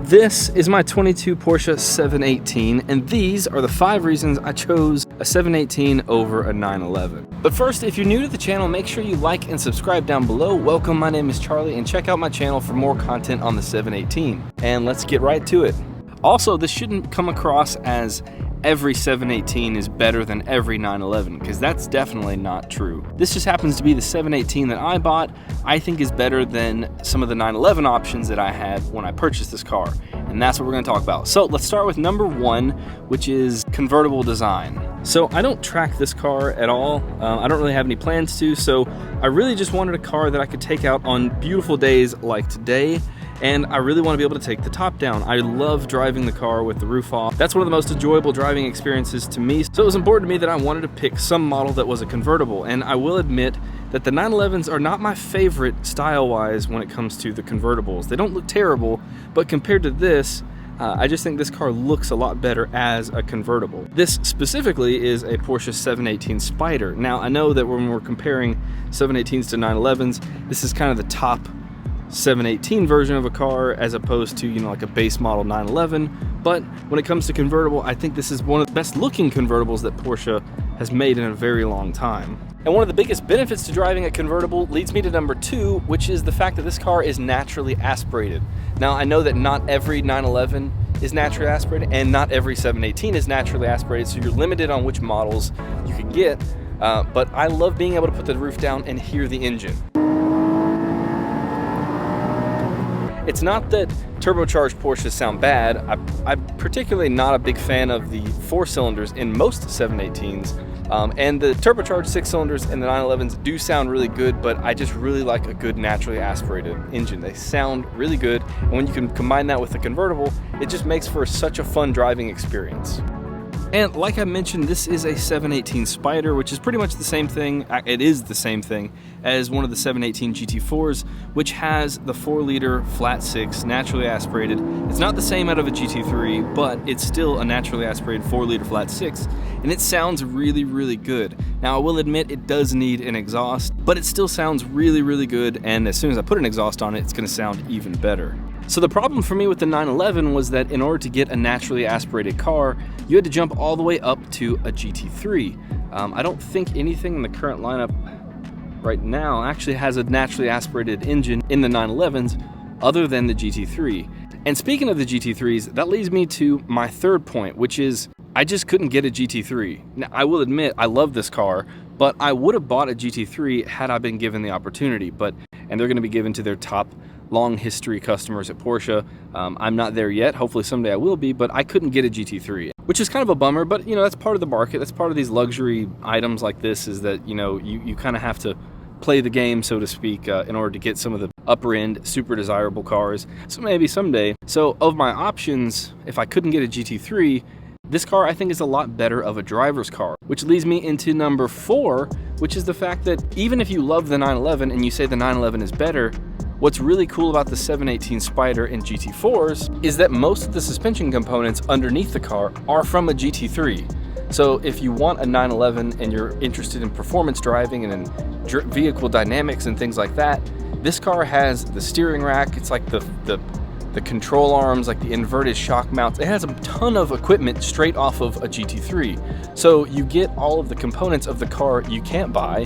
This is my 22 Porsche 718, and these are the 5 reasons I chose a 718 over a 911. But first, if you're new to the channel, make sure you like and subscribe down below. Welcome, my name is Charlie, and check out my channel for more content on the 718. And let's get right to it. Also, this shouldn't come across as every 718 is better than every 911, because that's definitely not true. This just happens to be the 718 that I bought, I think is better than some of the 911 options that I had when I purchased this car. And that's what we're gonna talk about. So let's start with number 1, which is convertible design. So I don't track this car at all. I don't really have any plans to, so I really just wanted a car that I could take out on beautiful days like today. And I really want to be able to take the top down. I love driving the car with the roof off. That's one of the most enjoyable driving experiences to me. So it was important to me that I wanted to pick some model that was a convertible. And I will admit that the 911s are not my favorite style-wise when it comes to the convertibles. They don't look terrible, but compared to this, I just think this car looks a lot better as a convertible. This specifically is a Porsche 718 Spyder. Now, I know that when we're comparing 718s to 911s, this is kind of the top 718 version of a car as opposed to, like a base model 911. But when it comes to convertible, I think this is one of the best looking convertibles that Porsche has made in a very long time. And one of the biggest benefits to driving a convertible leads me to number 2, which is the fact that this car is naturally aspirated. Now, I know that not every 911 is naturally aspirated and not every 718 is naturally aspirated, so you're limited on which models you can get. But I love being able to put the roof down and hear the engine. It's not that turbocharged Porsches sound bad. I'm particularly not a big fan of the 4 cylinders in most 718s. And the turbocharged 6 cylinders in the 911s do sound really good, but I just really like a good naturally aspirated engine. They sound really good, and when you can combine that with the convertible, it just makes for such a fun driving experience. And like I mentioned, this is a 718 Spyder, which is pretty much the same thing. It is the same thing as one of the 718 GT4s, which has the 4-liter flat 6 naturally aspirated. It's not the same out of a GT3, but it's still a naturally aspirated 4-liter flat 6, and it sounds really, really good. Now, I will admit it does need an exhaust, but it still sounds really, really good, and as soon as I put an exhaust on it, it's gonna sound even better. So the problem for me with the 911 was that in order to get a naturally aspirated car, you had to jump all the way up to a GT3. I don't think anything in the current lineup right now actually has a naturally aspirated engine in the 911s other than the GT3. And speaking of the GT3s, that leads me to my 3rd point, which is I just couldn't get a GT3. Now, I will admit I love this car, but I would have bought a GT3 had I been given the opportunity. And they're going to be given to their top long history customers at Porsche. I'm not there yet. Hopefully someday I will be, but I couldn't get a GT3, which is kind of a bummer, but that's part of the market. That's part of these luxury items like this, is that, you kind of have to play the game, so to speak, in order to get some of the upper end, super desirable cars. So maybe someday. So of my options, if I couldn't get a GT3, this car I think is a lot better of a driver's car, which leads me into number 4, which is the fact that even if you love the 911 and you say the 911 is better, what's really cool about the 718 Spyder and GT4s is that most of the suspension components underneath the car are from a GT3. So if you want a 911 and you're interested in performance driving and in vehicle dynamics and things like that, this car has the steering rack. It's like the control arms, like the inverted shock mounts. It has a ton of equipment straight off of a GT3. So you get all of the components of the car you can't buy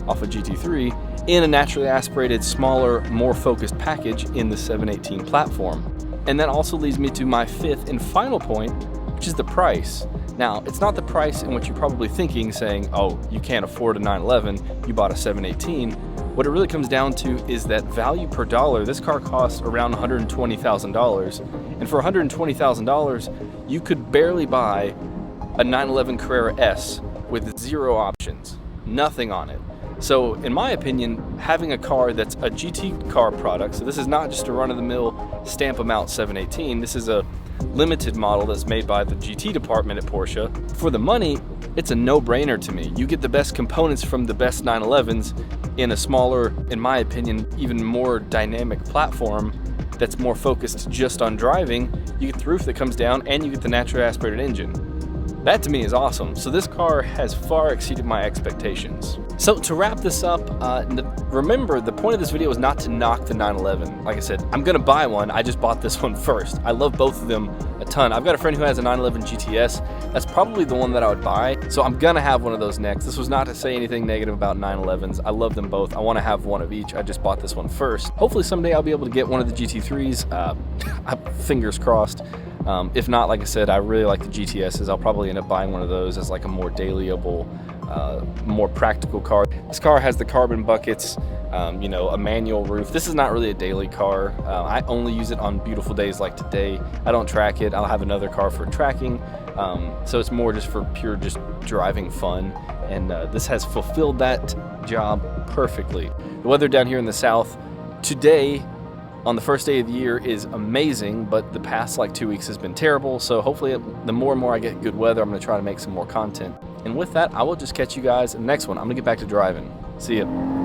off a GT3 in a naturally aspirated, smaller, more focused package in the 718 platform. And that also leads me to my 5th and final point, which is the price. Now, it's not the price in what you're probably thinking, saying, oh, you can't afford a 911, you bought a 718. What it really comes down to is that value per dollar. This car costs around $120,000, and for $120,000, you could barely buy a 911 Carrera S with 0 options, nothing on it. So in my opinion, having a car that's a GT car product, so this is not just a run-of-the-mill stamp amount 718, this is a limited model that's made by the GT department at Porsche. For the money, it's a no-brainer to me. You get the best components from the best 911s in a smaller, in my opinion, even more dynamic platform that's more focused just on driving. You get the roof that comes down and you get the naturally aspirated engine. That to me is awesome. So this car has far exceeded my expectations. So to wrap this up, remember the point of this video is not to knock the 911. Like I said, I'm gonna buy one. I just bought this one first. I love both of them a ton. I've got a friend who has a 911 GTS. That's probably the one that I would buy. So I'm gonna have one of those next. This was not to say anything negative about 911s. I love them both. I wanna have one of each. I just bought this one first. Hopefully someday I'll be able to get one of the GT3s. Fingers crossed. If not, like I said, I really like the GTSs. I'll probably end up buying one of those as like a more dailyable, more practical car. This car has the carbon buckets, you know, a manual roof. This is not really a daily car. I only use it on beautiful days like today. I don't track it. I'll have another car for tracking. So it's more just for pure just driving fun. And this has fulfilled that job perfectly. The weather down here in the south today on the first day of the year is amazing, but the past like 2 weeks has been terrible. So hopefully the more and more I get good weather, I'm gonna try to make some more content. And with that, I will just catch you guys in the next one. I'm gonna get back to driving. See ya.